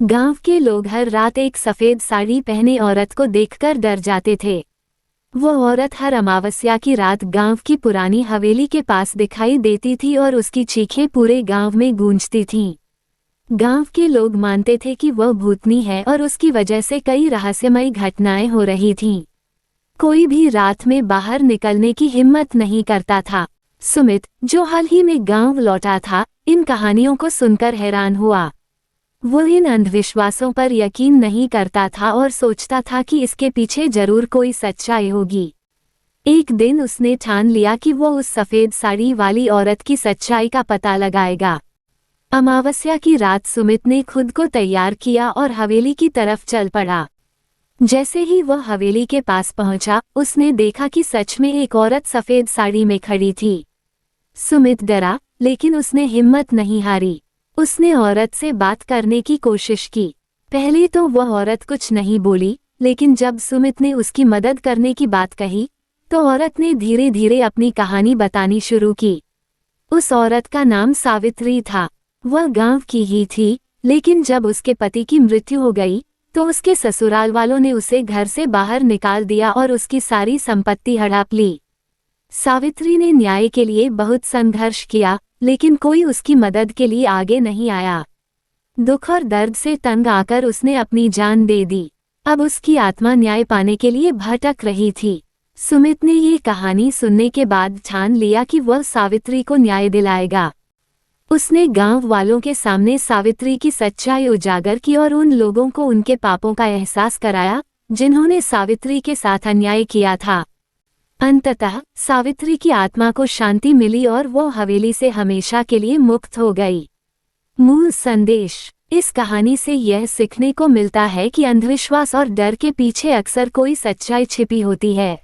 गांव के लोग हर रात एक सफेद साड़ी पहने औरत को देखकर डर जाते थे। वो औरत हर अमावस्या की रात गांव की पुरानी हवेली के पास दिखाई देती थी और उसकी चीखें पूरे गांव में गूंजती थीं। गांव के लोग मानते थे कि वह भूतनी है और उसकी वजह से कई रहस्यमयी घटनाएं हो रही थीं। कोई भी रात में बाहर निकलने की हिम्मत नहीं करता था। सुमित, जो हाल ही में गांव लौटा था, इन कहानियों को सुनकर हैरान हुआ। वो इन अंधविश्वासों पर यकीन नहीं करता था और सोचता था कि इसके पीछे जरूर कोई सच्चाई होगी। एक दिन उसने ठान लिया कि वो उस सफेद साड़ी वाली औरत की सच्चाई का पता लगाएगा। अमावस्या की रात सुमित ने खुद को तैयार किया और हवेली की तरफ चल पड़ा। जैसे ही वह हवेली के पास पहुंचा, उसने देखा कि सच में एक औरत सफेद साड़ी में खड़ी थी। सुमित डरा, लेकिन उसने हिम्मत नहीं हारी। उसने औरत से बात करने की कोशिश की। पहले तो वह औरत कुछ नहीं बोली, लेकिन जब सुमित ने उसकी मदद करने की बात कही, तो औरत ने धीरे धीरे अपनी कहानी बतानी शुरू की। उस औरत का नाम सावित्री था। वह गांव की ही थी, लेकिन जब उसके पति की मृत्यु हो गई, तो उसके ससुराल वालों ने उसे घर से बाहर निकाल दिया और उसकी सारी संपत्ति हड़प ली। सावित्री ने न्याय के लिए बहुत संघर्ष किया, लेकिन कोई उसकी मदद के लिए आगे नहीं आया। दुख और दर्द से तंग आकर उसने अपनी जान दे दी। अब उसकी आत्मा न्याय पाने के लिए भटक रही थी। सुमित ने ये कहानी सुनने के बाद ठान लिया कि वह सावित्री को न्याय दिलाएगा। उसने गांव वालों के सामने सावित्री की सच्चाई उजागर की और उन लोगों को उनके पापों का एहसास कराया, जिन्होंने सावित्री के साथ अन्याय किया था। अंततः सावित्री की आत्मा को शांति मिली और वो हवेली से हमेशा के लिए मुक्त हो गई। मूल संदेश: इस कहानी से यह सीखने को मिलता है कि अंधविश्वास और डर के पीछे अक्सर कोई सच्चाई छिपी होती है।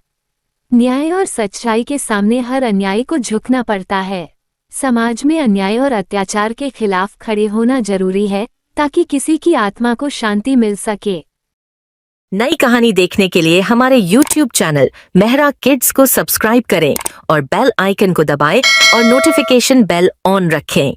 न्याय और सच्चाई के सामने हर अन्याय को झुकना पड़ता है। समाज में अन्याय और अत्याचार के खिलाफ खड़े होना जरूरी है, ताकि किसी की आत्मा को शांति मिल सके। नई कहानी देखने के लिए हमारे YouTube चैनल मेहरा किड्स को सब्सक्राइब करें और बेल आइकन को दबाएं और नोटिफिकेशन बेल ऑन रखें।